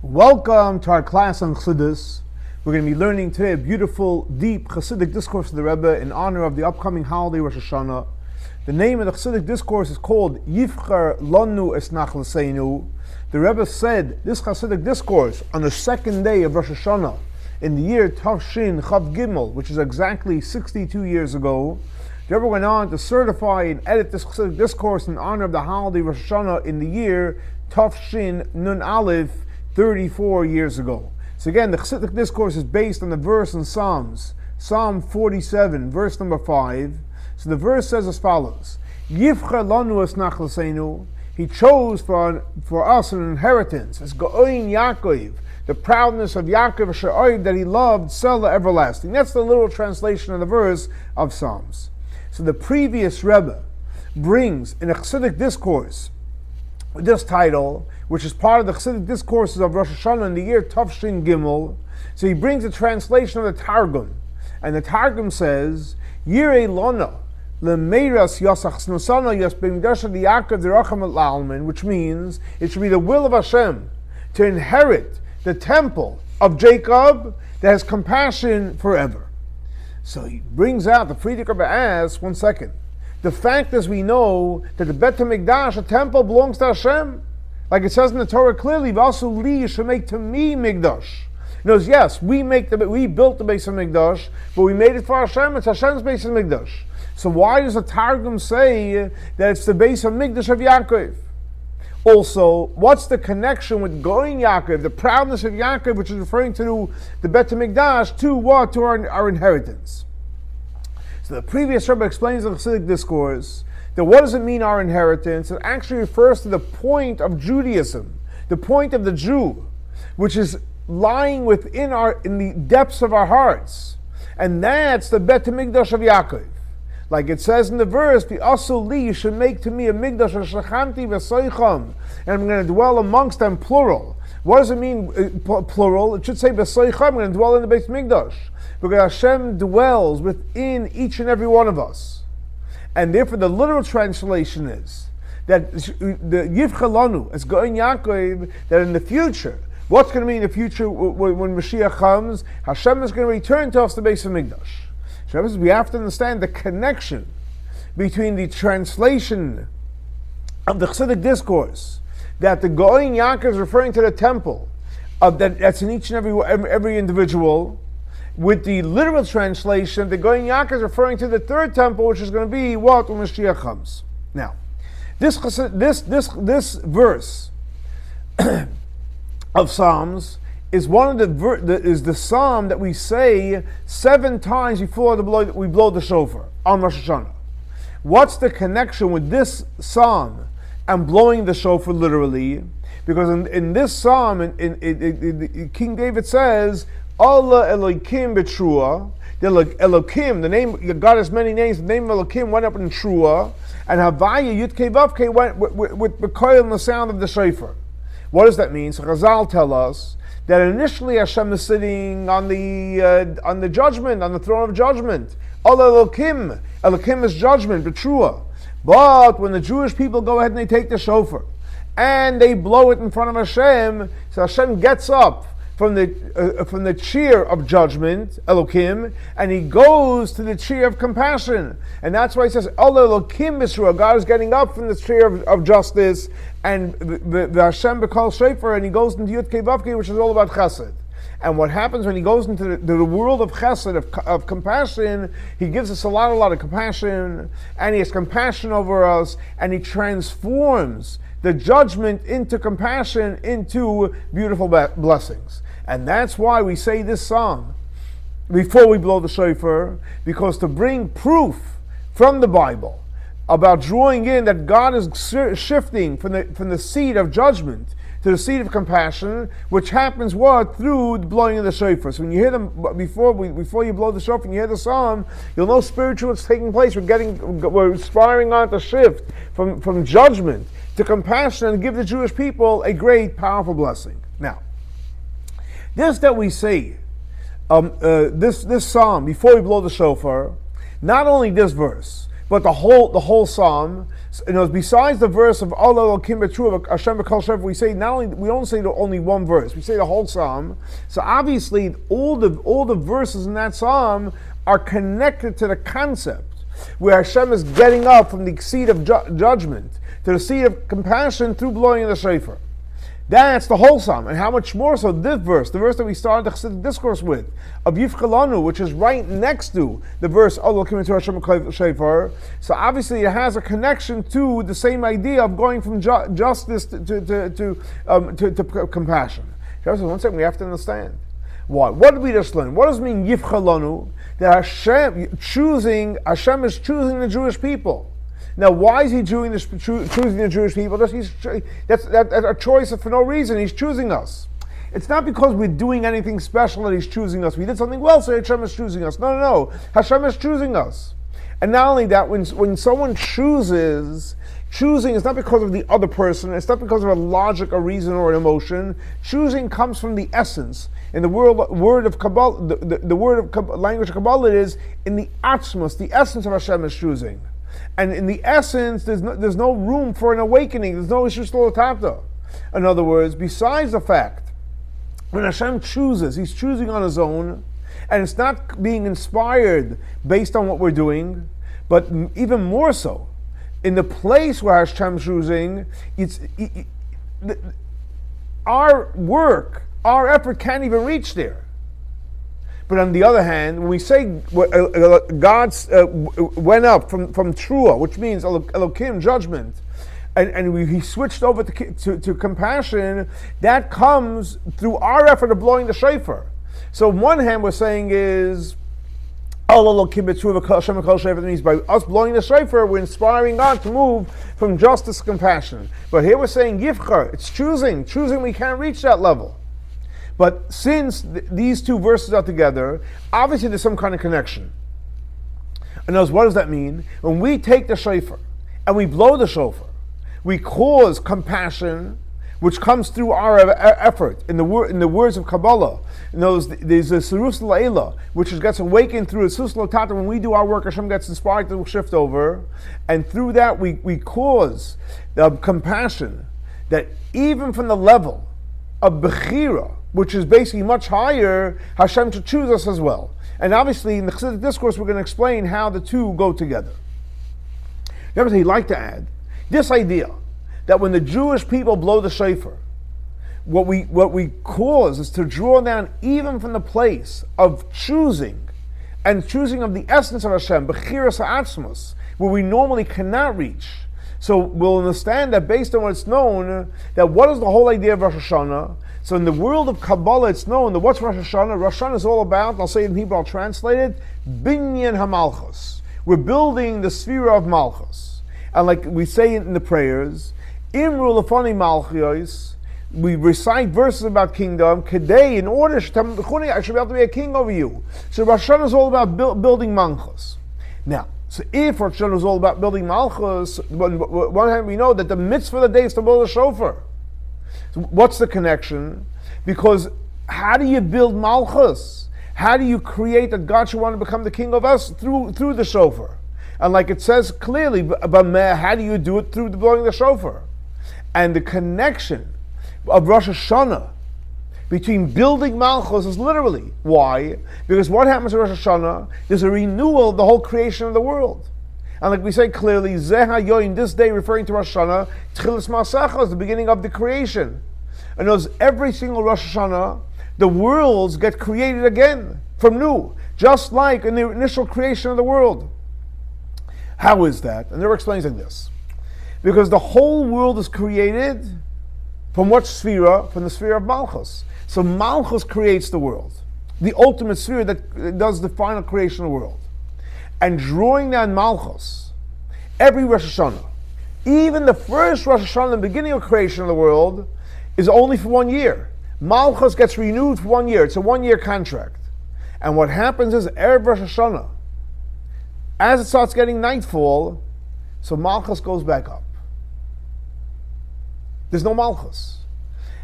Welcome to our class on Chassidus. We're going to be learning today a beautiful, deep Chassidic discourse of the Rebbe in honor of the upcoming holiday Rosh Hashana. The name of the Chassidic discourse is called Yivchar Lanu es נחלתינו. The Rebbe said this Chassidic discourse on the second day of Rosh Hashana in the year Tavshin Chav Gimel, which is exactly 62 years ago. The Rebbe went on to certify and edit this Chassidic discourse in honor of the holiday Rosh Hashana in the year Tavshin Nun Aleph, 34 years ago. So again, the Chassidic discourse is based on the verse in Psalms, Psalm 47, verse number 5. So the verse says as follows: Yivchar Lanu es נחלתינו. He chose for us an inheritance, as Go'in Yaakov, the proudness of Yaakov Sha'oiv that he loved, Sela everlasting. That's the literal translation of the verse of Psalms. So the previous Rebbe brings in a Chassidic discourse this title, which is part of the Chassidic discourses of Rosh Hashanah in the year Tavshin Gimel. So he brings a translation of the Targum, and the Targum says, Yirei Lona Lemeiras Yasach Snusana Yas B'Migdash Yaakov Deracham Al'almin, which means it should be the will of Hashem to inherit the temple of Jacob that has compassion forever. So he brings out, the Friedrich Rebbe asks, one second, the fact is we know that the Bet HaMikdash, a temple, belongs to Hashem. Like it says in the Torah clearly, Vasu li should make to me Mikdash. He knows, yes, we built the Beis HaMikdash, but we made it for Hashem. It's Hashem's Beis HaMikdash. So why does the Targum say that it's the Beis HaMikdash of Yaakov? Also, what's the connection with going Yaakov, the proudness of Yaakov, which is referring to the Bet HaMikdash, to what? To our inheritance. So the previous Rebbe explains in the Chassidic discourse that what does it mean, our inheritance? It actually refers to the point of Judaism, the point of the Jew, which is lying within in the depths of our hearts. And that's the Bet HaMikdash of Yaakov. Like it says in the verse, the Asuli, you should make to me a Mikdash, Shachanti v'Soicham, and I'm going to dwell amongst them, plural. What does it mean, plural? It should say v'Soicham, I'm going to dwell in the Beis HaMikdash. Because Hashem dwells within each and every one of us. And therefore the literal translation is that the Yivchar Lanu, as Go'in Yaakov, that in the future, what's going to be in the future when Mashiach comes? Hashem is going to return to us the Beis HaMikdash. So we have to understand the connection between the translation of the Chassidic discourse, that the Go'in Yaakov is referring to the temple that's in each and every individual, with the literal translation, the Go'in Yaakov is referring to the third temple, which is going to be what when Mashiach comes. Now, this verse of Psalms is one of the psalm that we say 7 times before we blow the shofar on Rosh Hashana. What's the connection with this psalm and blowing the shofar literally? Because in this psalm, in King David says, Allah Elokim b'Trua. The Elokim, the name, God has many names. The name of Elokim went up in Trua, and Havaya Yud-Kei Vav-Kei went with Bekoil and the sound of the shofar. What does that mean? So Chazal tell us that initially Hashem is sitting on the judgment, on the throne of judgment. Allah Elokim, Elokim is judgment, b'Trua. But when the Jewish people go ahead and they take the shofar and they blow it in front of Hashem, so Hashem gets up from the cheer of judgment, Elokim, and he goes to the cheer of compassion. And that's why he says, Allah Elokim Yisrael, God is getting up from the cheer of justice, and the Hashem B'Kol Shofar, and he goes into Yud-Kei Vav-Kei, which is all about chesed. And what happens when he goes into the world of chesed, of compassion, he gives us a lot of compassion, and he has compassion over us, and he transforms the judgment into compassion, into beautiful blessings. And that's why we say this psalm before we blow the shofar, because to bring proof from the Bible about drawing in that God is shifting from the seat of judgment to the seat of compassion, which happens what? Through the blowing of the shofar. So when you hear them before you blow the shofar and you hear the psalm, you'll know spiritually what's taking place. We're aspiring on to shift from judgment to compassion and give the Jewish people a great, powerful blessing. Now, this that we say, this psalm before we blow the shofar, not only this verse, but the whole psalm. Besides the verse of Allah Elokim B'Truah Hashem B'Kol Shefer, we don't say only one verse. We say the whole psalm. So obviously, all the verses in that psalm are connected to the concept where Hashem is getting up from the seat of judgment to the seat of compassion through blowing in the shofar. That's the whole psalm, and how much more so this verse, the verse that we started the Chassidic discourse with, of Yivchar Lanu, which is right next to the verse Allah Elokim B'Truah Hashem B'Kol Shefer. So obviously it has a connection to the same idea of going from justice to compassion. One second, we have to understand. Why? What did we just learn? What does it mean Yivchar Lanu? That Hashem is choosing the Jewish people. Now, why is he choosing the Jewish people? That's a choice for no reason. He's choosing us. It's not because we're doing anything special that he's choosing us. We did something well, so Hashem is choosing us. No. Hashem is choosing us. And not only that, when someone choosing is not because of the other person. It's not because of a logic, a reason, or an emotion. Choosing comes from the essence. In the word of Kabbalah, the word of language of Kabbalah is in the atzmos, the essence of Hashem is choosing. And in the essence, there's no room for an awakening. There's no issue tata. In other words, besides the fact, when Hashem chooses, he's choosing on his own, and it's not being inspired based on what we're doing, but even more so, in the place where Hashem choosing, our work, our effort can't even reach there. But on the other hand, when we say God went up from Truah, which means Elokim, judgment, and he switched over to compassion, that comes through our effort of blowing the shofar. So on one hand, we're saying is, Allah Elokim B'Truah Hashem B'Kol Shefer, means by us blowing the shofar, we're inspiring God to move from justice to compassion. But here we're saying Yivchar, it's choosing, we can't reach that level. But since these two verses are together, obviously there's some kind of connection. And what does that mean? When we take the shofar and we blow the shofar, we cause compassion, which comes through our effort. In the words of Kabbalah, there's a Serus La'ela, which gets awakened through a Serus La'tata. When we do our work, Hashem gets inspired to shift over, and through that we cause the compassion that even from the level of Bechira, which is basically much higher, Hashem should choose us as well. And obviously in the Chassidic discourse we're going to explain how the two go together. Nevertheless, he'd like to add this idea that when the Jewish people blow the shofar, what we cause is to draw down even from the place of choosing, and choosing of the essence of Hashem, Bechiras Ha'atzmos, where we normally cannot reach. So we'll understand that based on what's known, that what is the whole idea of Rosh Hashana? So in the world of Kabbalah, it's known that what's Rosh Hashana? Rosh Hashana is all about, and I'll say it in Hebrew, I'll translate it, Binyan HaMalchus. We're building the sphere of Malchus. And like we say in the prayers, Imru Lefani Malchus, we recite verses about kingdom, Kedei, in order, I should be able to be a king over you. So Rosh Hashana is all about building Malchus. Now, so if Rosh Hashana is all about building Malchus, on one hand we know that the mitzvah of the day is to blow the shofar. So what's the connection? Because how do you build Malchus? How do you create that God should want to become the king of us? Through the shofar. And like it says clearly, how do you do it? Through the blowing the shofar. And the connection of Rosh Hashana between building Malchus is literally. Why? Because what happens in Rosh Hashana? There's a renewal of the whole creation of the world. And like we say clearly, Zeh HaYoim, this day referring to Rosh Hashana, Tchilas Masecha is the beginning of the creation. And those every single Rosh Hashana, the worlds get created again from new, just like in the initial creation of the world. How is that? And there explains like this. Because the whole world is created from what sphere? From the sphere of Malchus. So Malchus creates the world, the ultimate sphere that does the final creation of the world. And drawing down Malchus, every Rosh Hashanah, even the first Rosh Hashanah, the beginning of creation of the world, is only for 1 year. Malchus gets renewed for 1 year. It's a 1-year contract. And what happens is, Erev Rosh Hashanah, as it starts getting nightfall, so Malchus goes back up. There's no Malchus.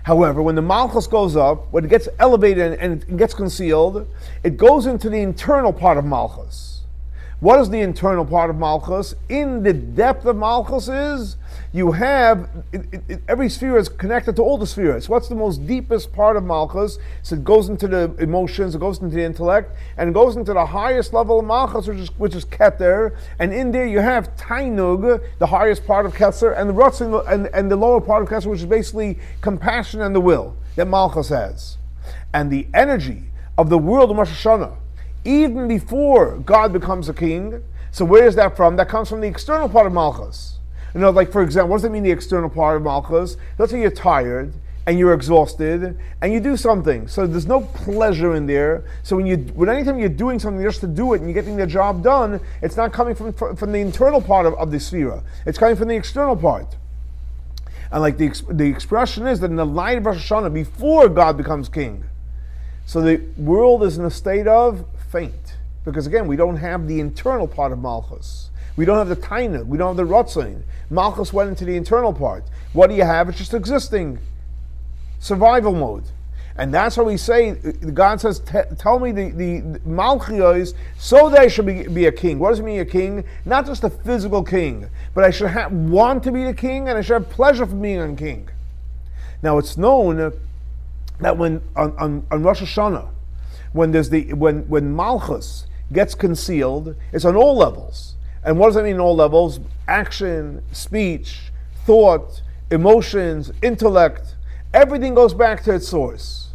However, when the Malchus goes up, when it gets elevated and it gets concealed, it goes into the internal part of Malchus. What is the internal part of Malchus? In the depth of Malchus is, you have, every sphere is connected to all the spheres. What's the most deepest part of Malchus? So it goes into the emotions, it goes into the intellect, and it goes into the highest level of Malchus, which is Keter. And in there you have Tainug, the highest part of Keter, and the Ratzon, and the lower part of Keter, which is basically compassion and the will that Malchus has. And the energy of the world of Rosh Hashana, even before God becomes a king. So where is that from? That comes from the external part of Malchus. You know, like for example, what does it mean, the external part of Malchus? Let's say you're tired and you're exhausted and you do something. So there's no pleasure in there. So when anytime you're doing something just to do it and you're getting the job done, it's not coming from the internal part of the sphera. It's coming from the external part. And like the expression is that in the light of Rosh Hashanah, before God becomes king, so the world is in a state of faint, because again, we don't have the internal part of Malchus. We don't have the Tainug, we don't have the Ratzon. Malchus went into the internal part. What do you have? It's just existing. Survival mode. And that's how we say, God says, tell me the Malchios, so that I should be a king. What does it mean a king? Not just a physical king, but I should want to be the king, and I should have pleasure from being a king. Now it's known that when on Rosh Hashanah, when Malchus gets concealed, it's on all levels. And what does that mean on all levels? Action, speech, thought, emotions, intellect, everything goes back to its source.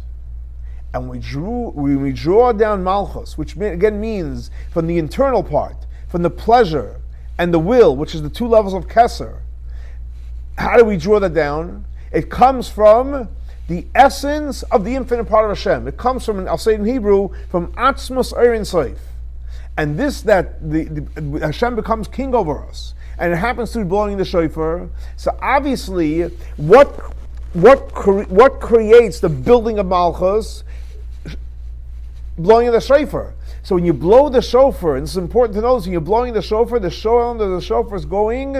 And we draw down Malchus, which again means from the internal part, from the pleasure and the will, which is the two levels of Keser. How do we draw that down? It comes from the essence of the infinite part of Hashem. It comes from, I'll say it in Hebrew, from Atzmus Ein Sof. And this, that the Hashem becomes king over us. And it happens through blowing the shofar. So obviously, what creates the building of Malchus? Blowing of the shofar. So when you blow the shofar, and it's important to notice, when you're blowing the shofar is going,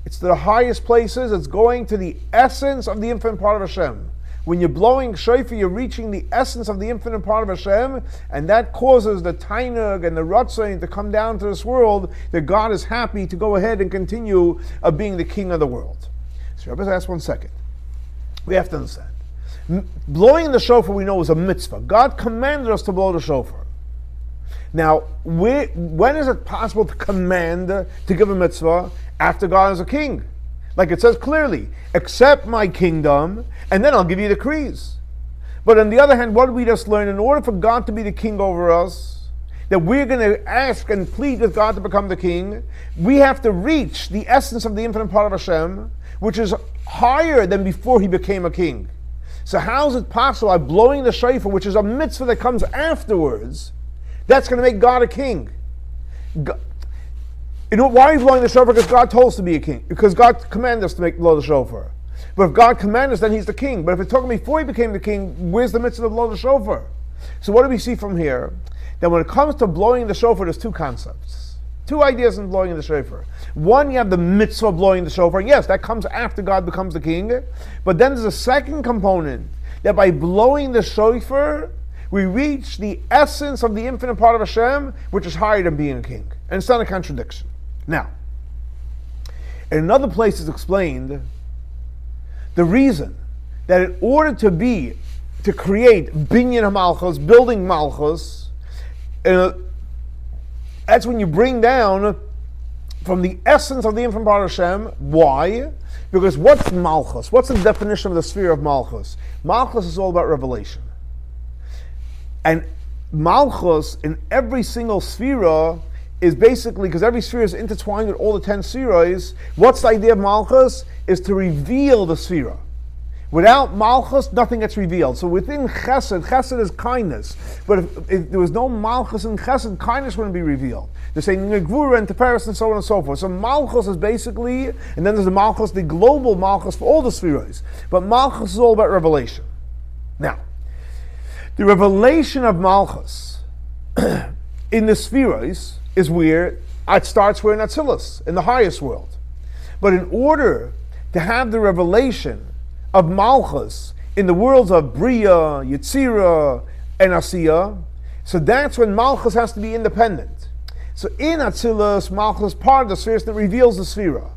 it's to the highest places, it's going to the essence of the infinite part of Hashem. When you're blowing shofar, you're reaching the essence of the infinite part of Hashem, and that causes the Tainug and the Ratzon to come down to this world, that God is happy to go ahead and continue being the king of the world. So Rabbi, ask 1 second. We have to understand. Blowing the shofar, we know, is a mitzvah. God commanded us to blow the shofar. Now, when is it possible to command to give a mitzvah after God is a king? Like it says clearly, accept my kingdom, and then I'll give you decrees. But on the other hand, what did we just learn? In order for God to be the king over us, that we're going to ask and plead with God to become the king, we have to reach the essence of the infinite part of Hashem, which is higher than before he became a king. So how is it possible by blowing the shofar, which is a mitzvah that comes afterwards, that's going to make God a king? You know, why are you blowing the shofar? Because God told us to be a king. Because God commanded us to blow the shofar. But if God commanded us, then he's the king. But if it's talking before he became the king, where's the mitzvah to blow the shofar? So what do we see from here? That when it comes to blowing the shofar, there's two concepts. Two ideas in blowing the shofar. One, you have the mitzvah of blowing the shofar. Yes, that comes after God becomes the king. But then there's a second component, that by blowing the shofar, we reach the essence of the infinite part of Hashem, which is higher than being a king. And it's not a contradiction. Now, in another place it's explained the reason that in order to create binyan HaMalchus, building Malchus, that's when you bring down from the essence of the infinite part of Hashem. Why? Because what's Malchus? What's the definition of the sphere of Malchus? Malchus is all about revelation. And Malchus in every single sphere is basically, because every sphere is intertwined with all the 10 spheres, what's the idea of Malchus? Is to reveal the sphere. Without Malchus, nothing gets revealed. So within Chesed is kindness. But if there was no Malchus in Chesed, kindness wouldn't be revealed. They're saying Gvura and Tiferes and so on and so forth. So Malchus is basically, and then there's the Malchus, the global Malchus for all the spheres. But Malchus is all about revelation. Now, the revelation of Malchus in the spheres is where it starts where in Atzilus, in the highest world. But in order to have the revelation of Malchus in the worlds of Bria, Yetzira, and Asiya, so that's when Malchus has to be independent. So in Atzilus, Malchus is part of the sphere that reveals the Sphira.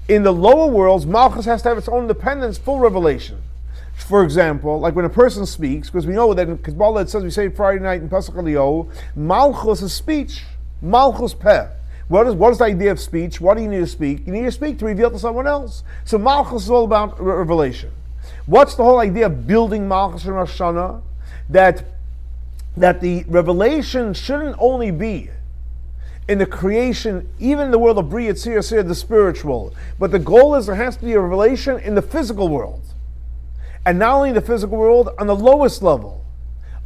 In the lower worlds, Malchus has to have its own independence, full revelation. For example, like when a person speaks, because we know that in Kabbalah it says, we say Friday night in Pesach Elio, Malchus is speech, Malchus peh. What is the idea of speech? What do you need to speak? You need to speak to reveal to someone else. So Malchus is all about revelation. What's the whole idea of building Malchus in Rosh Hashana? That the revelation shouldn't only be in the creation, even in the world of Bri Yitzir, the spiritual, but the goal is there has to be a revelation in the physical world. And not only the physical world, on the lowest level.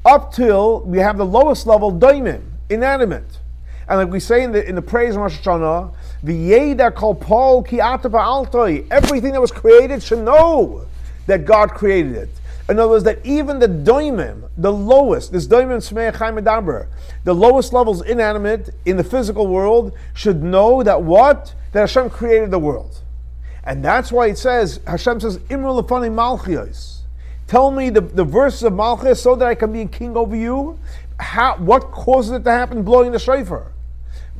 Up till we have the lowest level, daimim, inanimate. And like we say in the praise of Rosh Hashana, V'yeda kol pol ki ata ba'altoi, everything that was created should know that God created it. In other words, that even the daimim, the lowest, this daimim smei chai medaber, the lowest levels inanimate in the physical world should know that what? That Hashem created the world. And that's why it says, Hashem says, Imru lefani malchios. Tell me the verses of Malchus so that I can be a king over you. What causes it to happen? Blowing the shofar.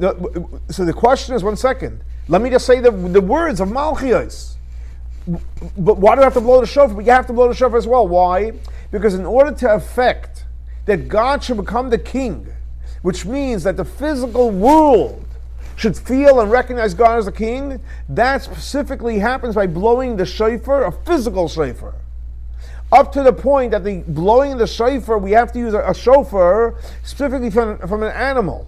So the question is, one second. Let me just say the words of Malchios. But why do I have to blow the shofar? But you have to blow the shofar as well. Why? Because in order to effect that God should become the king, which means that the physical world should feel and recognize God as the king, that specifically happens by blowing the shofar, a physical shofar. Up to the point that the blowing the shofar, we have to use a shofar specifically from an animal.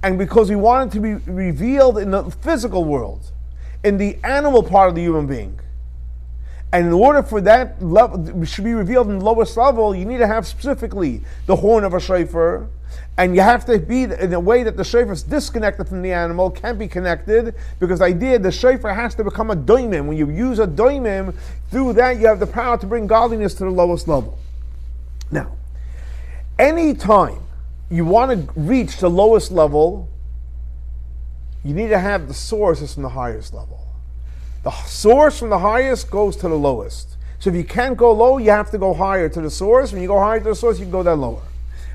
And because we want it to be revealed in the physical world, in the animal part of the human being. And in order for that level should be revealed in the lowest level, you need to have specifically the horn of a shofar, and you have to be in a way that the shofar is disconnected from the animal, can't be connected, because the idea the shofar has to become a doimim. When you use a doimim, through that you have the power to bring godliness to the lowest level. Now, any time you want to reach the lowest level, you need to have the source that's from the highest level. The source from the highest goes to the lowest. So if you can't go low, you have to go higher to the source. When you go higher to the source, you can go down lower.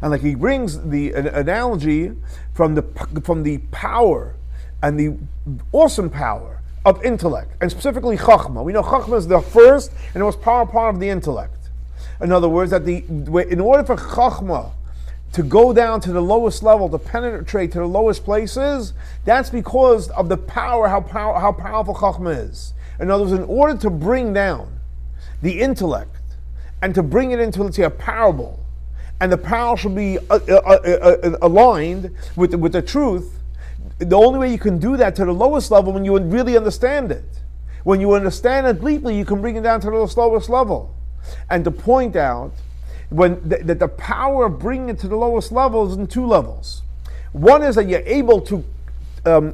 And like he brings the analogy from the power and the awesome power of intellect, and specifically Chachma. We know Chachma is the first and the most powerful part of the intellect. In other words, that in order for Chachma to go down to the lowest level, to penetrate to the lowest places, that's because of the power, how powerful Chachma is. In other words, in order to bring down the intellect and to bring it into, let's say, a parable, and the power should be aligned with the truth, the only way you can do that to the lowest level when you really understand it. When you understand it deeply, you can bring it down to the lowest level. And to point out that the power of bringing it to the lowest level is in two levels. One is that you're able to,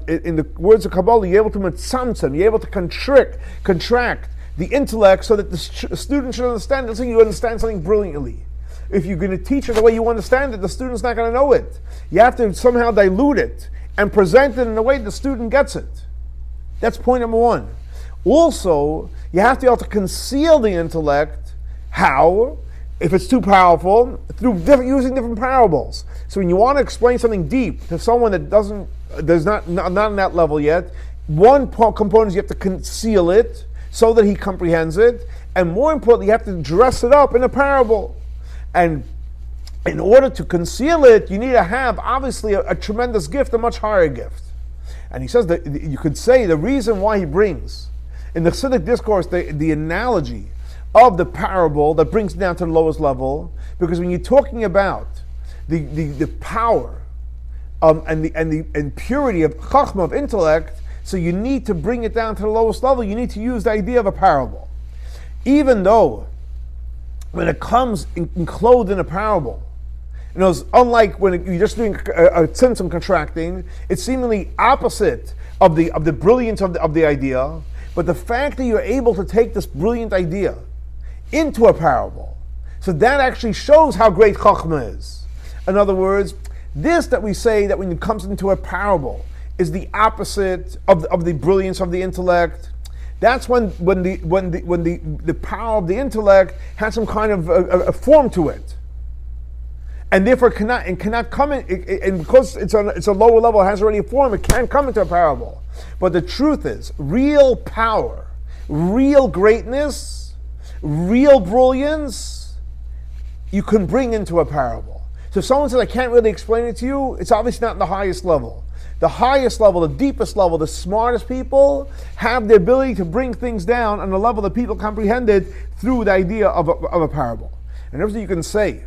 in the words of Kabbalah, you're able to mitzamtzem, you're able to contract the intellect so that the student should understand it. So you understand something brilliantly. If you're going to teach it the way you understand it, the student's not going to know it. You have to somehow dilute it and present it in a way the student gets it. That's point number one. Also, you have to be able to conceal the intellect. How? If it's too powerful, through using different parables. So when you want to explain something deep to someone that there's not on that level yet, one component is you have to conceal it so that he comprehends it, and more importantly, you have to dress it up in a parable. And in order to conceal it, you need to have, obviously, a tremendous gift, a much higher gift. And he says that you could say the reason why he brings, in the Chassidic discourse, the analogy of the parable that brings it down to the lowest level, because when you're talking about the power and the purity of chachma, of intellect, so you need to bring it down to the lowest level, you need to use the idea of a parable. Even though when it comes clothed in a parable, you know, it's unlike when you're just doing a tzimtzum contracting, it's seemingly opposite of the brilliance of the idea, but the fact that you're able to take this brilliant idea into a parable, so that actually shows how great Chachma is. In other words, this that we say that when it comes into a parable is the opposite of the brilliance of the intellect. That's when the power of the intellect has some kind of a form to it. and therefore cannot come in, and because it's a lower level, it has already a form, it can't come into a parable. But the truth is, real power, real greatness, real brilliance, you can bring into a parable. So if someone says, I can't really explain it to you, it's obviously not the highest level. The highest level, the deepest level, the smartest people have the ability to bring things down on a level that people comprehended through the idea of a parable. And everything you can say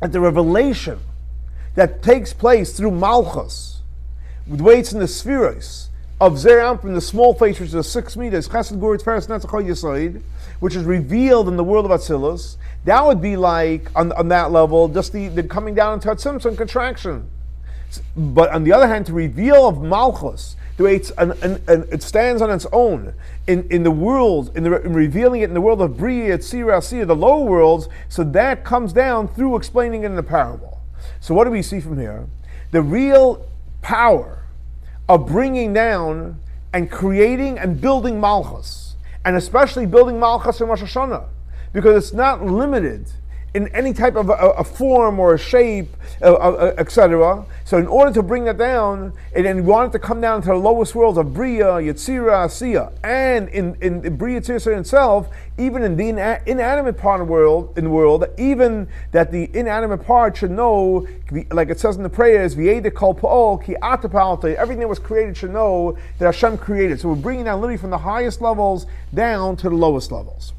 that the revelation that takes place through Malchus, with weights in the spheres of Zeram from the small face, which is 6 meters, Chesed Gur Tferes Netzach Yesod, which is revealed in the world of Atzilus, that would be like, on that level, just the coming down into Tzimtzum contraction. But on the other hand, to reveal of Malchus, the way it stands on its own in the world, in revealing it in the world of Bria, Tzira, Asiyah, the lower worlds, so that comes down through explaining it in the parable. So what do we see from here? The real power of bringing down and creating and building Malchus, and especially building Malchus in Rosh Hashana, because it's not limited in any type of a form or a shape, etc. So in order to bring that down, and we want it to come down to the lowest worlds of Bria, Yetzira, Asiyah, and in Bria, Yetzira itself, even in the inanimate part of the world, even that the inanimate part should know, like it says in the prayers, V'yedek kol pa'ol ki ata pa'alta, everything that was created should know that Hashem created. So we're bringing down literally from the highest levels down to the lowest levels.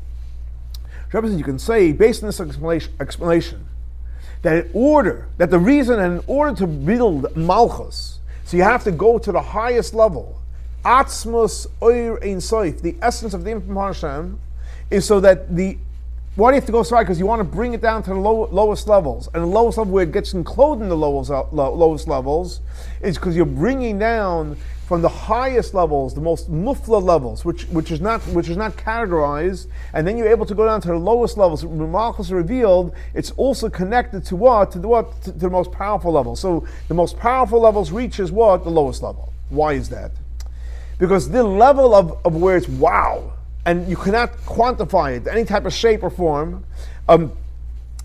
You can say, based on this explanation, that the reason in order to build Malchus, so you have to go to the highest level, Atzmus Oir Ein Sof, the essence of the infinite Hashem, is so that why do you have to go so high? Because you want to bring it down to the lowest levels, and the lowest level where it gets enclosed in the lowest levels is because you're bringing down from the highest levels, the most mufla levels, which is not categorized, and then you're able to go down to the lowest levels. When Malchus is revealed, it's also connected to what? To the most powerful level. So the most powerful levels reaches what? The lowest level. Why is that? Because the level of where it's wow, and you cannot quantify it, any type of shape or form,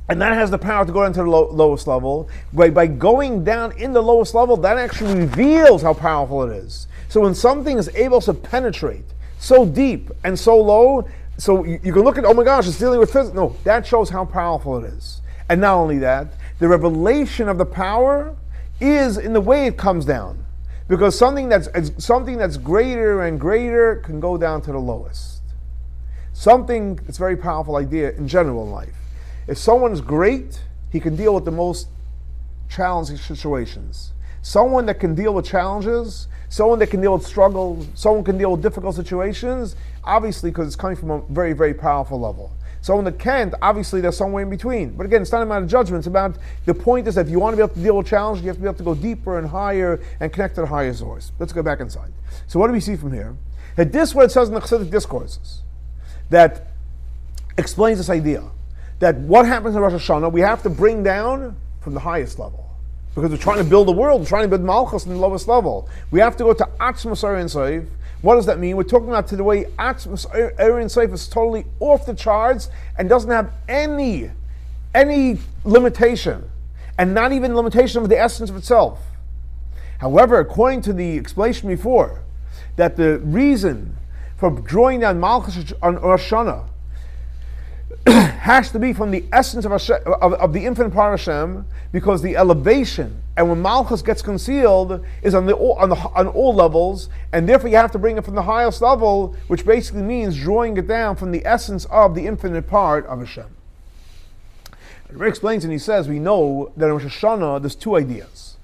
and that has the power to go down to the lowest level. By going down in the lowest level, that actually reveals how powerful it is. So when something is able to penetrate so deep and so low, so you can look at, oh my gosh, it's dealing with physics. No, that shows how powerful it is. And not only that, the revelation of the power is in the way it comes down. Because something that's greater and greater can go down to the lowest. Something that's a very powerful idea in general in life. If someone's great, he can deal with the most challenging situations. Someone that can deal with challenges, someone that can deal with struggles, someone can deal with difficult situations, obviously because it's coming from a very, very powerful level. Someone that can't, obviously there's somewhere in between. But again, it's not a matter of judgment, it's about, the point is that if you want to be able to deal with challenges, you have to be able to go deeper and higher and connect to the higher source. Let's go back inside. So what do we see from here? That this is what it says in the Chassidic discourses, that explains this idea. That what happens in Rosh Hashanah, we have to bring down from the highest level. Because we're trying to build the world, we're trying to build Malchus in the lowest level. We have to go to Atzmus Ein Sof. What does that mean? We're talking about to the way Atzmus Ein Sof is totally off the charts and doesn't have any limitation. And not even limitation of the essence of itself. However, according to the explanation before, that the reason for drawing down Malchus on Rosh Hashanah has to be from the essence of the infinite part of Hashem, because the elevation and when Malchus gets concealed is on all levels, and therefore you have to bring it from the highest level, which basically means drawing it down from the essence of the infinite part of Hashem. Rabbi explains and he says, we know that in Rosh Hashanah there's two ideas.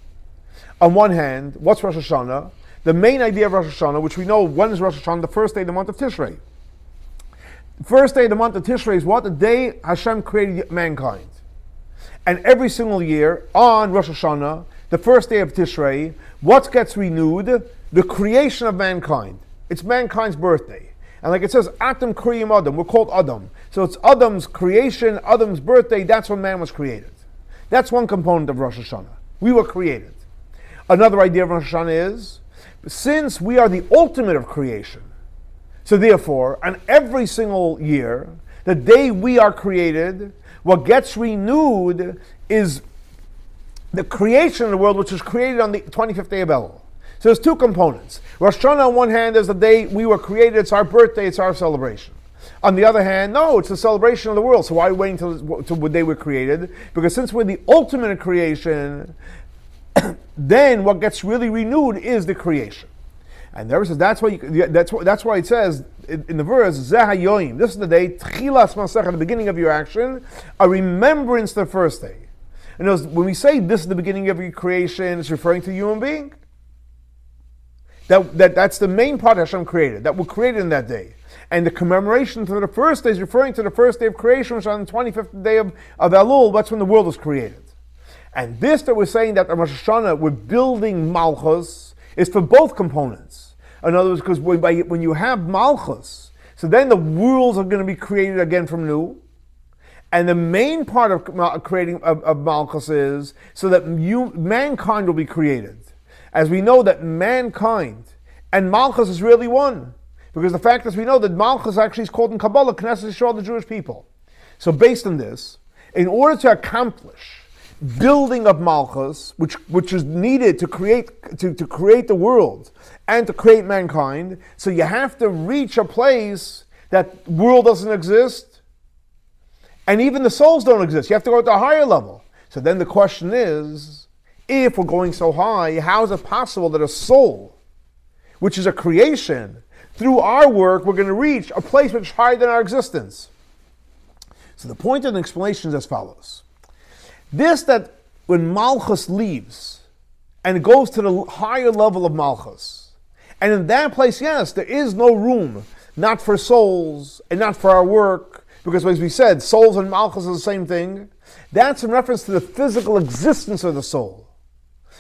On one hand, what's Rosh Hashanah? The main idea of Rosh Hashanah, which we know, when is Rosh Hashanah? The first day of the month of Tishrei. The first day of the month of Tishrei is what? The day Hashem created mankind. And every single year, on Rosh Hashanah, the first day of Tishrei, what gets renewed? The creation of mankind. It's mankind's birthday. And like it says, Atam Kriyim Adam, we're called Adam. So it's Adam's creation, Adam's birthday, that's when man was created. That's one component of Rosh Hashanah. We were created. Another idea of Rosh Hashanah is, since we are the ultimate of creation, so therefore, on every single year, the day we are created, what gets renewed is the creation of the world, which was created on the 25th day of Elul. So there's two components. Rosh Hashanah on one hand is the day we were created, it's our birthday, it's our celebration. On the other hand, no, it's the celebration of the world. So why are we waiting till the day we're created? Because since we're the ultimate in creation, then what gets really renewed is the creation. And there it says that's why it says in the verse, Zeh hayoyim, this is the day, Tchilas Masech, the beginning of your action, a remembrance the first day. And when we say this is the beginning of your creation, it's referring to the human being. That's the main part Hashem created, that we're created in that day. And the commemoration for the first day is referring to the first day of creation, which is on the 25th day of Elul, that's when the world was created. And this that we're saying that on Rosh Hashanah, we're building Malchus, is for both components. In other words, because when you have Malchus, so then the worlds are going to be created again from new. And the main part of creating of Malchus is so that mankind will be created. As we know that mankind and Malchus is really one. Because the fact is we know that Malchus actually is called in Kabbalah, Knesset Yisrael, the Jewish people. So based on this, in order to accomplish building of Malchus, which is needed to create the world and to create mankind, so you have to reach a place that world doesn't exist, and even the souls don't exist. You have to go to a higher level. So then the question is, if we're going so high, how is it possible that a soul, which is a creation, through our work, we're going to reach a place which is higher than our existence? So the point of the explanation is as follows. This, that when Malchus leaves and it goes to the higher level of Malchus, and in that place, yes, there is no room, not for souls and not for our work, because as we said, souls and Malchus are the same thing. That's in reference to the physical existence of the soul.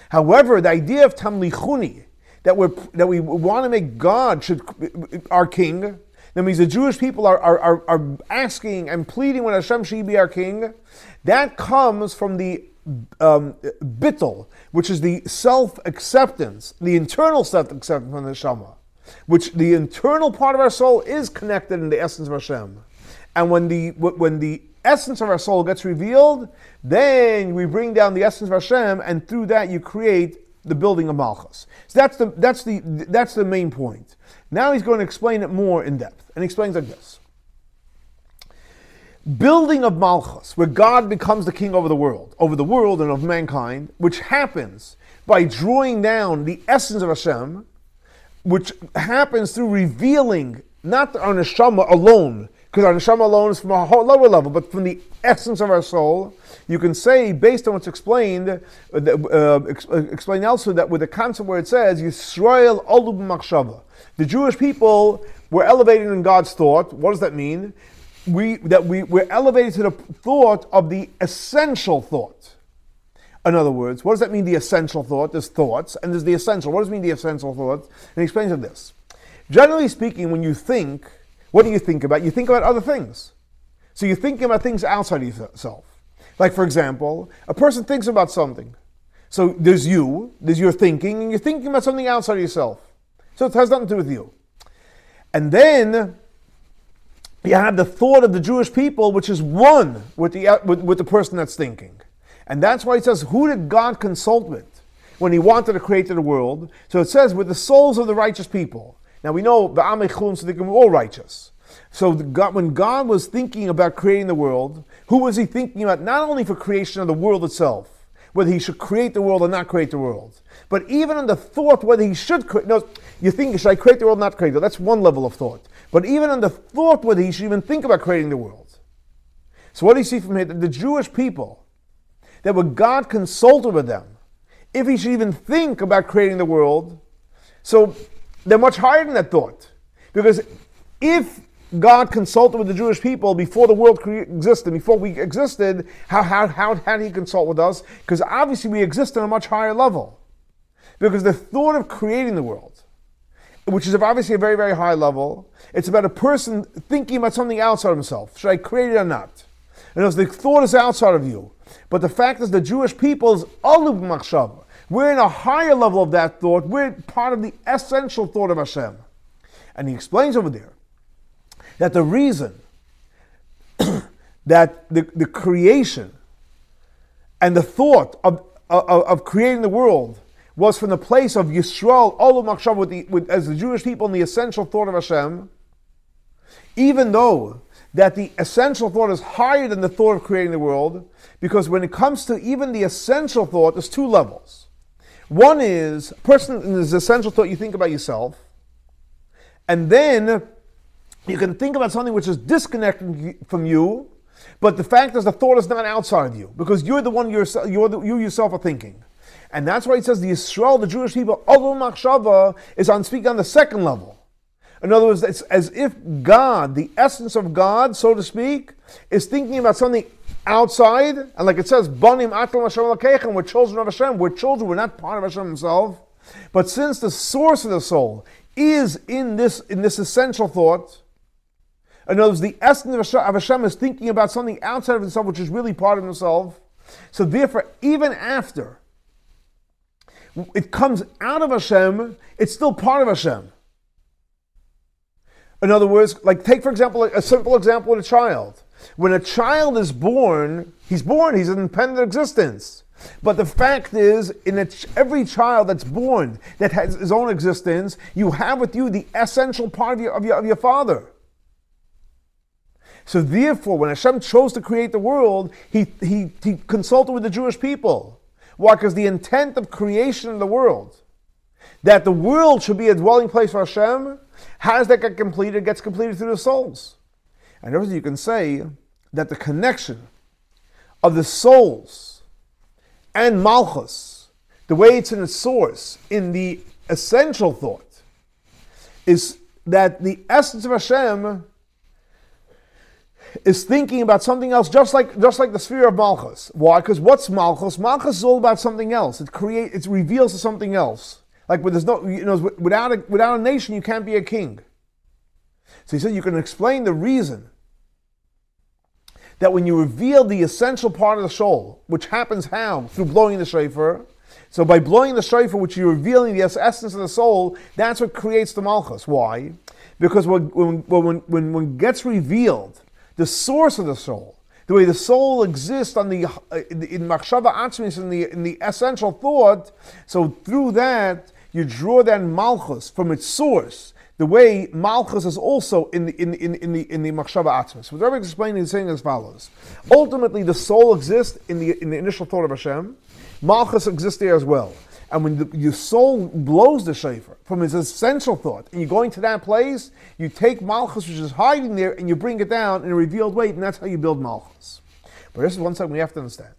However, the idea of Tamlichuni, that we want to make God our king, that means the Jewish people are asking and pleading when Hashem should be our king. That comes from the bittul, which is the self-acceptance, the internal self-acceptance from the Neshama, which the internal part of our soul is connected in the essence of Hashem. And when the essence of our soul gets revealed, then we bring down the essence of Hashem, and through that you create the building of Malchus. So that's the main point. Now he's going to explain it more in depth, and he explains like this. Building of Malchus, where God becomes the king over the world and of mankind, which happens by drawing down the essence of Hashem, which happens through revealing not our neshama alone, because our neshama alone is from a whole lower level, but from the essence of our soul. You can say, based on what's explained, explain also that with the concept where it says, Yisrael olu b'machshava. The Jewish people were elevated in God's thought. What does that mean? We're elevated to the thought of the essential thought. In other words, what does that mean, the essential thought? There's thoughts, and there's the essential. What does it mean, the essential thought? And he explains it this. Generally speaking, when you think, what do you think about? You think about other things. So you're thinking about things outside of yourself. Like, for example, a person thinks about something. So there's your thinking, and you're thinking about something outside of yourself. So it has nothing to do with you. And then you have the thought of the Jewish people, which is one with the person that's thinking. And that's why it says, who did God consult with when he wanted to create the world? So it says, with the souls of the righteous people. Now we know, we're all righteous. So when God was thinking about creating the world, who was he thinking about? Not only for creation of the world itself, whether he should create the world or not create the world, but even on the thought whether he should create. No, you think, should I create the world or not create it? That's one level of thought. But even on the thought whether he should even think about creating the world. So what do you see from here? That the Jewish people, that when God consulted with them, if he should even think about creating the world, so they're much higher than that thought. Because if God consulted with the Jewish people before the world existed, before we existed, how did he consult with us? Because obviously we exist on a much higher level. Because the thought of creating the world, which is obviously a very, very high level, it's about a person thinking about something outside of himself. Should I create it or not? And the thought is outside of you. But the fact is the Jewish people's olu b'machshava. We're in a higher level of that thought. We're part of the essential thought of Hashem. And he explains over there that the reason that the creation and the thought of creating the world was from the place of Yisrael, Olu Machshav, as the Jewish people in the essential thought of Hashem, even though that the essential thought is higher than the thought of creating the world, because when it comes to even the essential thought, there's two levels. One is, person in this essential thought, you think about yourself, and then you can think about something which is disconnected from you, but the fact is the thought is not outside of you, because you're the one you yourself are thinking. And that's why it says the Yisrael, the Jewish people, Olu Machshava, is on speaking on the second level. In other words, it's as if God, the essence of God, so to speak, is thinking about something outside, and like it says, Banim Atom Hashem Elokechem, we're children of Hashem, we're children, we're not part of Hashem himself. But since the source of the soul is in this essential thought, in other words, the essence of Hashem is thinking about something outside of himself, which is really part of himself. So therefore, even after it comes out of Hashem, it's still part of Hashem. In other words, like take for example, a simple example with a child. When a child is born, he's an independent existence. But the fact is, every child that's born, that has his own existence, you have with you the essential part of your father. So therefore, when Hashem chose to create the world, he consulted with the Jewish people. Why? Because the intent of creation of the world, that the world should be a dwelling place for Hashem, how does that get completed? It gets completed through the souls. And therefore you can say that the connection of the souls and Malchus, the way it's in its source, in the essential thought, is that the essence of Hashem is thinking about something else, just like the sphere of Malchus. Why? Because what's Malchus? Malchus is all about something else. It reveals to something else. Like there's no, without a nation, you can't be a king. So he said you can explain the reason that when you reveal the essential part of the soul, which happens how? Through blowing the shofar. So by blowing the shofar, which you're revealing the essence of the soul, that's what creates the Malchus. Why? Because when gets revealed the source of the soul, the way the soul exists in Machshava Atzmis, in the essential thought, so through that you draw that Malchus from its source. The way Malchus is also in the Machshava Atzmis. What Rabbi is explaining is saying as follows: ultimately, the soul exists in the initial thought of Hashem. Malchus exists there as well. And when your soul blows the shofar from its essential thought, and you're going to that place, you take Malchus, which is hiding there, and you bring it down in a revealed way, and that's how you build Malchus. But this is one thing we have to understand.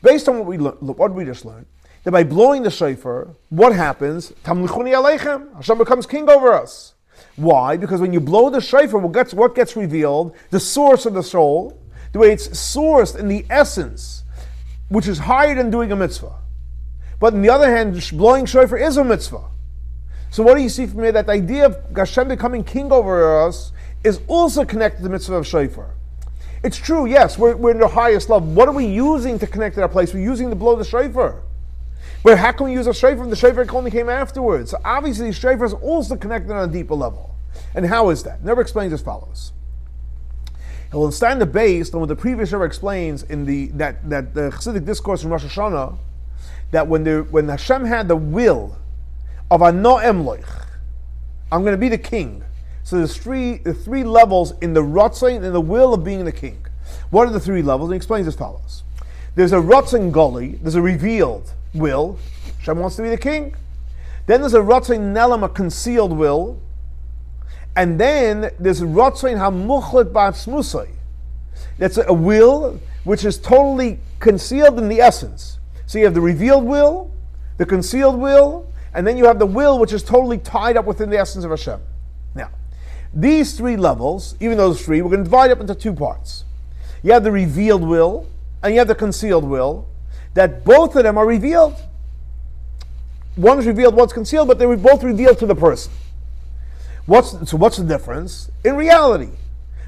Based on what we just learned, that by blowing the shofar, what happens? Tamlichuni aleichem. Hashem becomes king over us. Why? Because when you blow the shofar, what gets revealed? The source of the soul, the way it's sourced in the essence, which is higher than doing a mitzvah. But on the other hand, blowing shofar is a mitzvah. So what do you see from here? That the idea of Hashem becoming king over us is also connected to the mitzvah of shofar. It's true, yes, we're in the highest level. What are we using to connect to that place? We're using to blow the shofar. But how can we use a shofar if the shofar only came afterwards? So obviously the shofar is also connected on a deeper level. And how is that? Never explains as follows. And we'll stand the base on what the previous Rebbe explains in the Chassidic discourse in Rosh Hashana, that when Hashem had the will of Ano Emloich, I'm going to be the king. So there's the three levels in the Ratzon and the will of being the king. What are the three levels? And he explains as follows. There's a Ratzon Goli, there's a revealed will. Hashem wants to be the king. Then there's a Ratzon Nelam, a concealed will. And then there's a Ratzon HaMuchlet Ba'atzmusai. That's a will which is totally concealed in the essence. So you have the revealed will, the concealed will, and then you have the will which is totally tied up within the essence of Hashem. Now, these three levels, even those three, we're going to divide up into two parts. You have the revealed will, and you have the concealed will, that both of them are revealed. One is revealed, one's concealed, but they're both revealed to the person. What's the difference? In reality,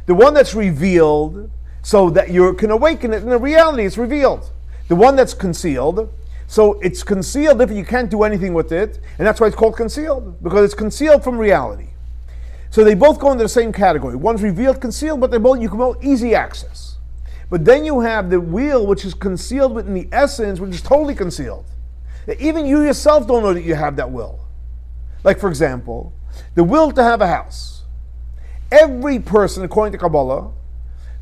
the one that's revealed, so that you can awaken it, in the reality it's revealed. The one that's concealed, so it's concealed if you can't do anything with it, and that's why it's called concealed, because it's concealed from reality. So they both go into the same category. One's revealed, concealed, but you can both easy access. But then you have the will, which is concealed within the essence, which is totally concealed. Even you yourself don't know that you have that will. Like, for example, the will to have a house. Every person, according to Kabbalah,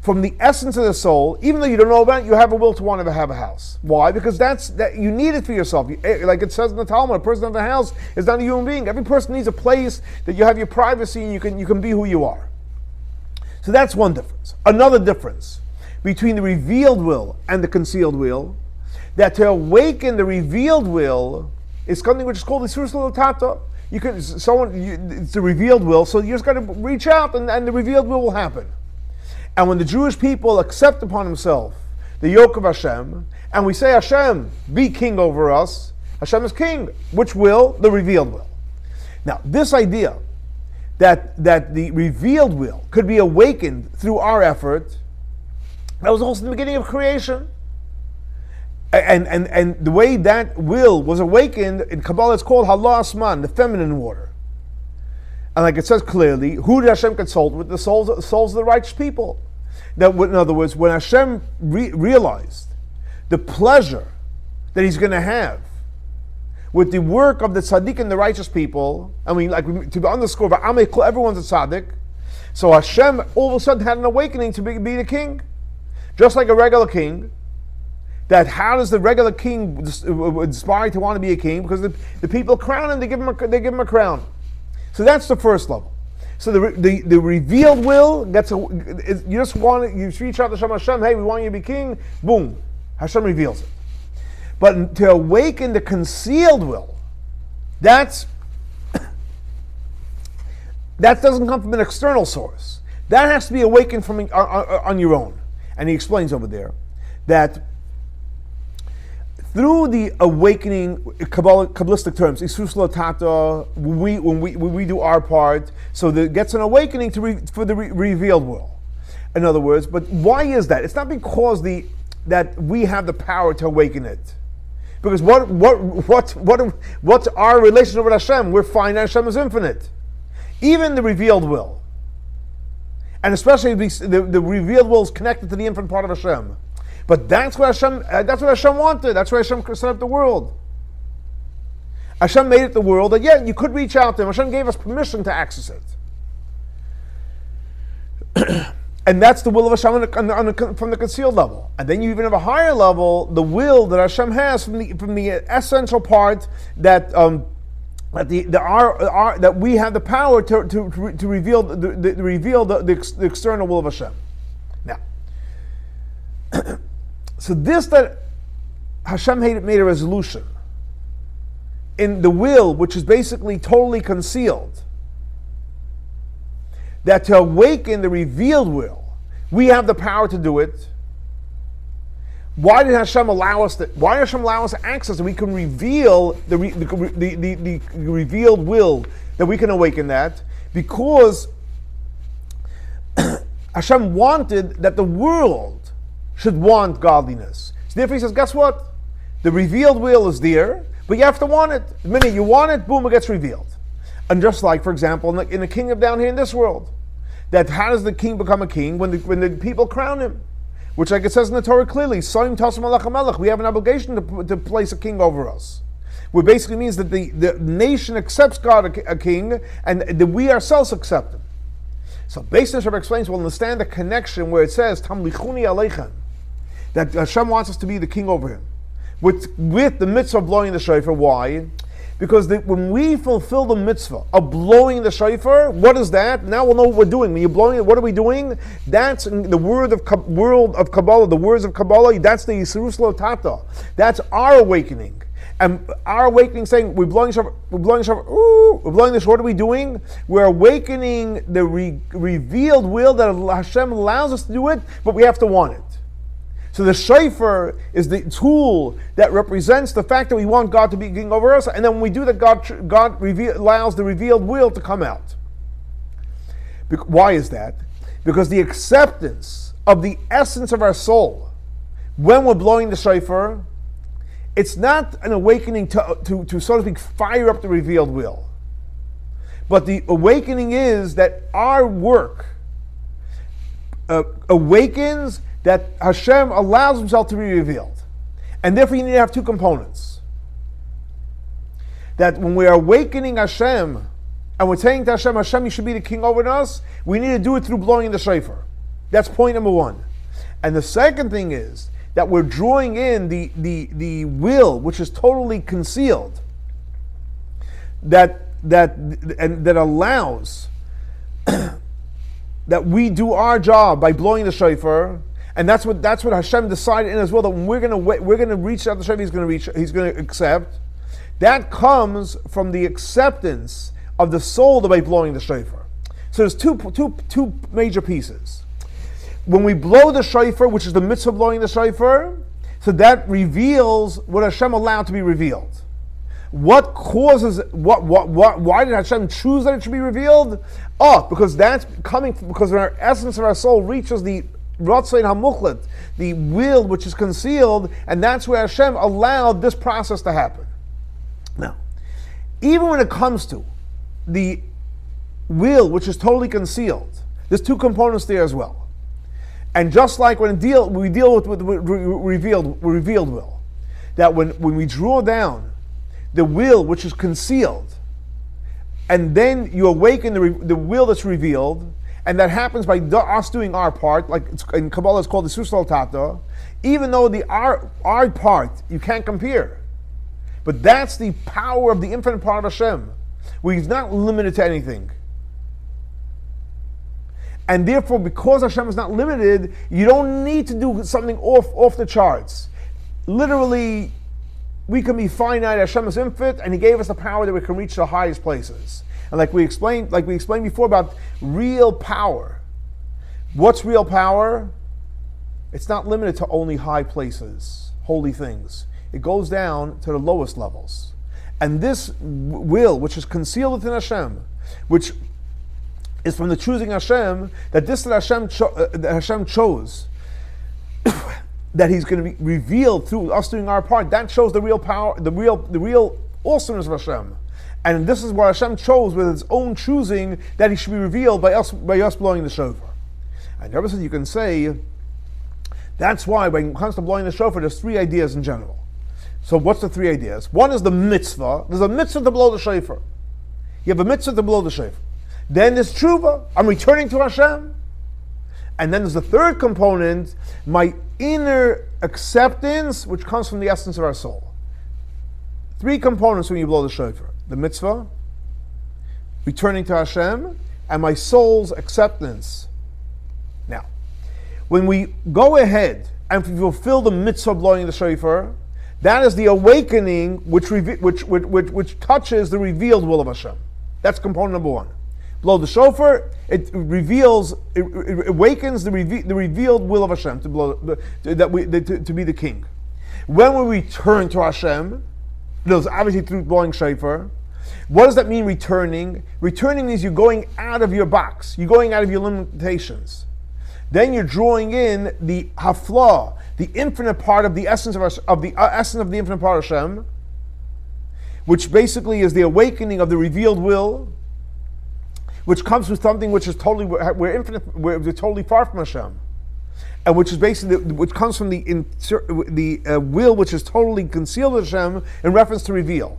from the essence of the soul, even though you don't know about it, you have a will to want to have a house. Why? Because that you need it for yourself. Like it says in the Talmud, a person of a house is not a human being. Every person needs a place that you have your privacy and you can be who you are. So that's one difference. Another difference between the revealed will and the concealed will, that to awaken the revealed will is something which is called the Surah Tata. It's a revealed will, so you just got to reach out and the revealed will happen. And when the Jewish people accept upon themselves the yoke of Hashem, and we say, Hashem, be king over us, Hashem is king. Which will? The revealed will. Now, this idea that the revealed will could be awakened through our effort, that was also the beginning of creation. And the way that will was awakened, in Kabbalah it's called Asman, the feminine water. And like it says clearly, who did Hashem consult with? The souls of the righteous people. That, in other words, when Hashem realized the pleasure that He's going to have with the work of the tzaddik and the righteous people, to underscore, everyone's a tzaddik, so Hashem all of a sudden had an awakening to be the king. Just like a regular king, that how does the regular king inspire to want to be a king? Because the people crown him, they give him a crown. So that's the first level. So the revealed will you reach out to Hashem, hey, we want you to be king, boom, Hashem reveals it. But to awaken the concealed will, that doesn't come from an external source. That has to be awakened from on your own. And he explains over there that through the awakening, Kabbalistic terms, when we do our part, so that it gets an awakening for the revealed will. In other words, but why is that? It's not because that we have the power to awaken it. Because what's our relationship with Hashem? We're finding Hashem is infinite. Even the revealed will. And especially the revealed will is connected to the infinite part of Hashem. But that's what Hashem wanted. That's why Hashem set up the world. Hashem made it the world that, you could reach out to Him. Hashem gave us permission to access it. And that's the will of Hashem from the concealed level. And then you even have a higher level, the will that Hashem has from the essential part that that we have the power to reveal the external will of Hashem. Now, so this that Hashem made a resolution in the will, which is basically totally concealed, that to awaken the revealed will, we have the power to do it. Why did Hashem allow us access that we can reveal the revealed will, that we can awaken that? Because Hashem wanted that the world should want godliness. So therefore He says, guess what? The revealed will is there, but you have to want it. The minute you want it, boom, it gets revealed. And just like, for example, in the kingdom down here in this world, that how does the king become a king? When the people crown him. Which, like it says in the Torah clearly, we have an obligation to place a king over us. Which basically means that the nation accepts God a king, and that we ourselves accept Him. So based on this, Rabbi explains, we'll understand the connection where it says, Tamlichuni aleichem, that Hashem wants us to be the king over Him. With the mitzvah of blowing the shofar. Why? Because when we fulfill the mitzvah of blowing the shofar, what is that? Now we'll know what we're doing. When you're blowing it, what are we doing? That's the world of Kabbalah, the words of Kabbalah, that's the Yisrus Tata. That's our awakening. And our awakening saying, we're blowing shofar, we're blowing this, what are we doing? We're awakening the revealed will that Hashem allows us to do it, but we have to want it. So the shofar is the tool that represents the fact that we want God to be king over us, and then when we do that, God allows the revealed will to come out. Why is that? Because the acceptance of the essence of our soul, when we're blowing the shofar, it's not an awakening to so to speak, fire up the revealed will. But the awakening is that our work awakens that Hashem allows himself to be revealed. And therefore you need to have two components. That when we are awakening Hashem, and we're saying to Hashem, Hashem, you should be the king over us, we need to do it through blowing the shofar. That's point number one. And the second thing is that we're drawing in the will, which is totally concealed, that allows that we do our job by blowing the shofar, and that's what Hashem decided in His will, that when we're gonna reach out the shofar, He's gonna accept. That comes from the acceptance of the soul by blowing the shofar. So there's two major pieces. When we blow the shofar, which is the mitzvah of blowing the shofar, so that reveals what Hashem allowed to be revealed. What causes why did Hashem choose that it should be revealed? Because that's coming because our essence of our soul reaches the Ratzain HaMuchlet, the will which is concealed, and that's where Hashem allowed this process to happen. Now, even when it comes to the will which is totally concealed, there's two components there as well. And just like when we deal with revealed will, that when we draw down the will which is concealed, and then you awaken the will that's revealed, and that happens by us doing our part, like in Kabbalah it's called the Susal Tata, even though our part you can't compare. But that's the power of the infinite part of Hashem, where He's not limited to anything. And therefore, because Hashem is not limited, you don't need to do something off the charts. Literally, we can be finite. Hashem is infinite, and He gave us the power that we can reach the highest places. And like we explained before about real power. What's real power? It's not limited to only high places, holy things. It goes down to the lowest levels. And this will, which is concealed within Hashem, which is from the choosing Hashem, that Hashem chose, that He's going to be revealed through us doing our part, that shows the real power, the real awesomeness of Hashem. And this is what Hashem chose with His own choosing, that He should be revealed by us blowing the shofar. And Rabbi said you can say, that's why when it comes to blowing the shofar, there's three ideas in general. So what's the three ideas? One is the mitzvah. There's a mitzvah to blow the shofar. You have a mitzvah to blow the shofar. Then there's tshuva. I'm returning to Hashem. And then there's the third component, my inner acceptance, which comes from the essence of our soul. Three components when you blow the shofar. The mitzvah, returning to Hashem, and my soul's acceptance. Now, when we go ahead and fulfill the mitzvah of blowing the shofar, that is the awakening which touches the revealed will of Hashem. That's component number one. Blow the shofar, it awakens the revealed will of Hashem to be the king. When we return to Hashem, there's obviously through blowing shofar. What does that mean, returning? Returning means you're going out of your box. You're going out of your limitations. Then you're drawing in the hafla, the infinite part of the essence of the infinite part of Hashem, which basically is the awakening of the revealed will, which comes with something which is totally we're totally far from Hashem, and which is basically which comes from the will which is totally concealed with Hashem in reference to reveal.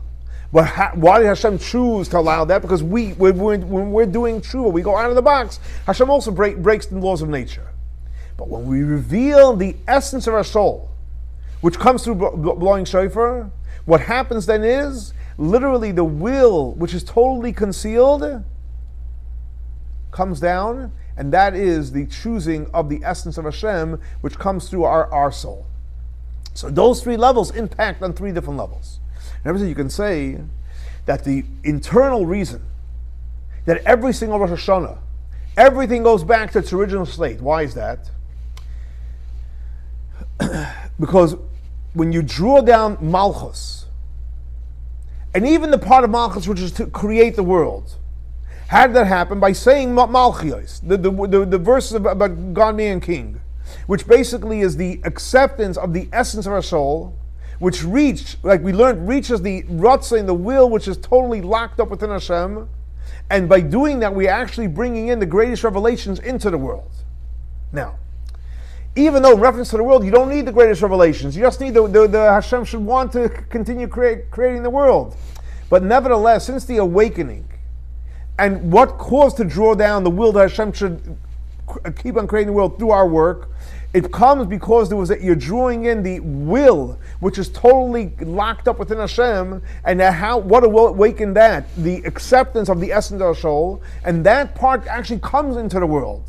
But why did Hashem choose to allow that? Because when we're doing tshuva, we go out of the box. Hashem also breaks the laws of nature. But when we reveal the essence of our soul, which comes through blowing shofar, what happens then is literally the will, which is totally concealed, comes down, and that is the choosing of the essence of Hashem, which comes through our soul. So those three levels impact on three different levels. And everything you can say that the internal reason that every single Rosh Hashanah, everything goes back to its original state. Why is that? Because when you draw down Malchus, and even the part of Malchus which is to create the world, how did that happen? By saying Malchios, the verses about God being king, which basically is the acceptance of the essence of our soul, which like we learned, reaches the Ratzah, the will, which is totally locked up within Hashem. And by doing that, we're actually bringing in the greatest revelations into the world. Now, Even though in reference to the world, you don't need the greatest revelations. You just need the Hashem should want to continue creating the world. But nevertheless, since the awakening, and what caused to draw down the will that Hashem should keep on creating the world through our work, it comes because you're drawing in the will, which is totally locked up within Hashem, and what awakened that? The acceptance of the essence of our soul, and that part actually comes into the world.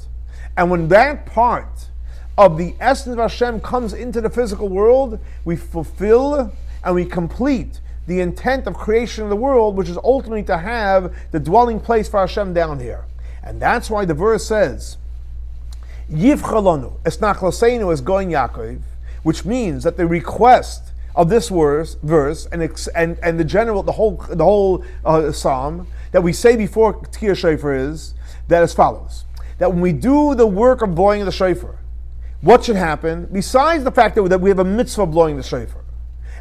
And when that part of the essence of Hashem comes into the physical world, we fulfill and we complete the intent of creation of the world, which is ultimately to have the dwelling place for Hashem down here. And that's why the verse says, Yivchar Lanu, es נחלתינו es going Yaakov, which means that the request of this verse and the whole psalm that we say before Tkiyah Shofar is that as follows: that when we do the work of blowing the shofar, what should happen? Besides the fact that we have a mitzvah blowing the shofar,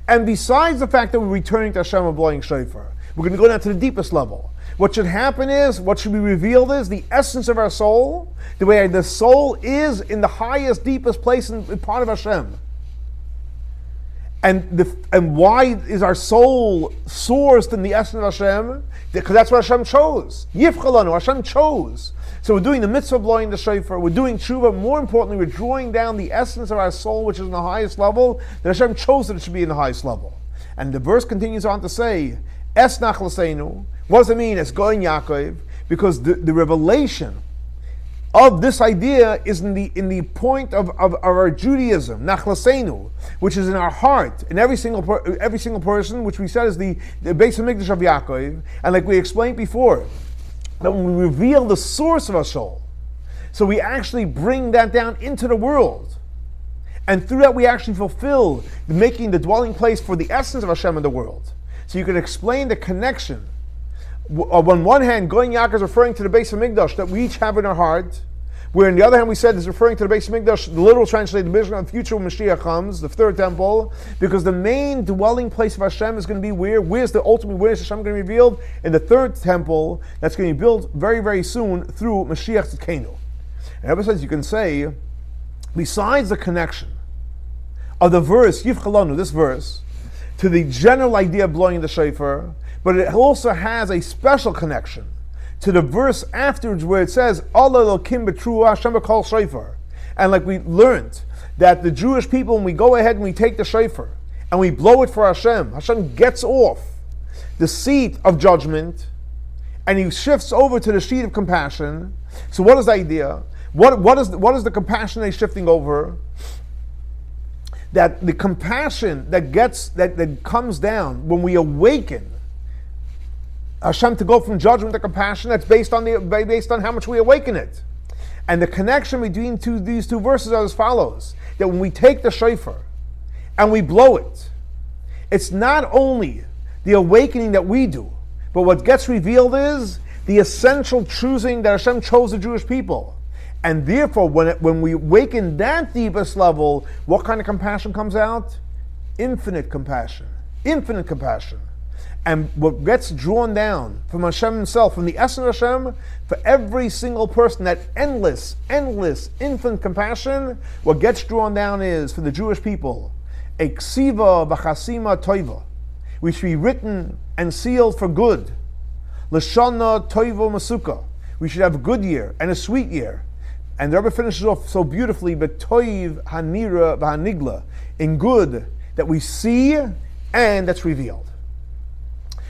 and besides the fact that we're returning to Hashem and blowing shofar, we're going to go down to the deepest level. What should happen is, what should be revealed is the essence of our soul, the way the soul is in the highest, deepest place in part of Hashem. And why is our soul sourced in the essence of Hashem? Because that's what Hashem chose. Yivchar Lanu, Hashem chose. So we're doing the mitzvah blowing the shofar, we're doing tshuva, more importantly, we're drawing down the essence of our soul, which is in the highest level, that Hashem chose that it should be in the highest level. And the verse continues on to say, Es נחלתינו. What does it mean? It's going Yaakov, because the revelation of this idea is in the point of our Judaism, נחלתינו, which is in our heart, in every single person, which we said is the base of Mikdash of Yaakov. And like we explained before, that when we reveal the source of our soul, so we actually bring that down into the world. And through that we actually fulfill making the dwelling place for the essence of Hashem in the world. So you can explain the connection. On one hand, going Yaakov is referring to the base of Mikdash that we each have in our heart, where on the other hand we said is referring to the base of Mikdash, the literal translation, the vision of the future when Mashiach comes, the third temple, because the main dwelling place of Hashem is going to be where's the ultimate, where's Hashem going to be revealed? In the third temple that's going to be built very, very soon through Mashiach tzidkenu. And Rabbi says you can say, besides the connection of the verse, Yivchar Lanu, this verse, to the general idea of blowing the shofar, but it also has a special connection to the verse afterwards where it says, Allah Elokim b'truah Hashem b'kol shofar. And like we learned, that the Jewish people, when we go ahead and we take the shofar, and we blow it for Hashem, Hashem gets off the seat of judgment, and he shifts over to the seat of compassion. So what is the idea? What is the compassion that he's shifting over? That the compassion that comes down when we awaken Hashem to go from judgment to compassion, that's based on how much we awaken it. And the connection between these two verses are as follows: that when we take the shofar and we blow it, it's not only the awakening that we do, but what gets revealed is the essential choosing that Hashem chose the Jewish people. And therefore, when we awaken that deepest level, what kind of compassion comes out? Infinite compassion. Infinite compassion. And what gets drawn down from Hashem himself, from the essence of Hashem, for every single person, that endless, infinite compassion, what gets drawn down is, for the Jewish people, a ksiva v'chasima toiva. We should be written and sealed for good. L'shana toiva masuka. We should have a good year and a sweet year. And the Rabbi finishes off so beautifully, but toiv hanira v'hanigla, in good that we see and that's revealed.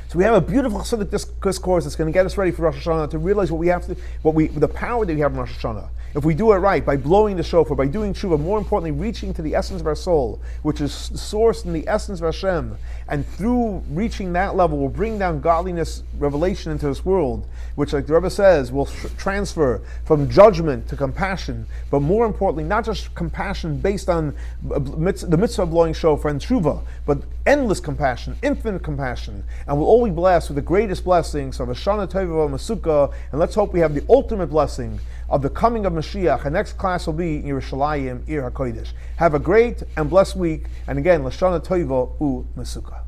So we have a beautiful Chassidic discourse that's going to get us ready for Rosh Hashana, to realize the power that we have in Rosh Hashana. If we do it right, by blowing the shofar, by doing tshuva, more importantly, reaching to the essence of our soul, which is sourced in the essence of Hashem, and through reaching that level, we'll bring down godliness, revelation into this world, which, like the Rebbe says, will transfer from judgment to compassion, but more importantly, not just compassion based on the mitzvah of blowing shofar and tshuva, but endless compassion, infinite compassion, and we'll all be blessed with the greatest blessings of Hashana Tova Masuka, and let's hope we have the ultimate blessing of the coming of Mashiach. Our next class will be in Yerushalayim, Ir HaKodesh. Have a great and blessed week, and again, Lashana Tova U Masuka.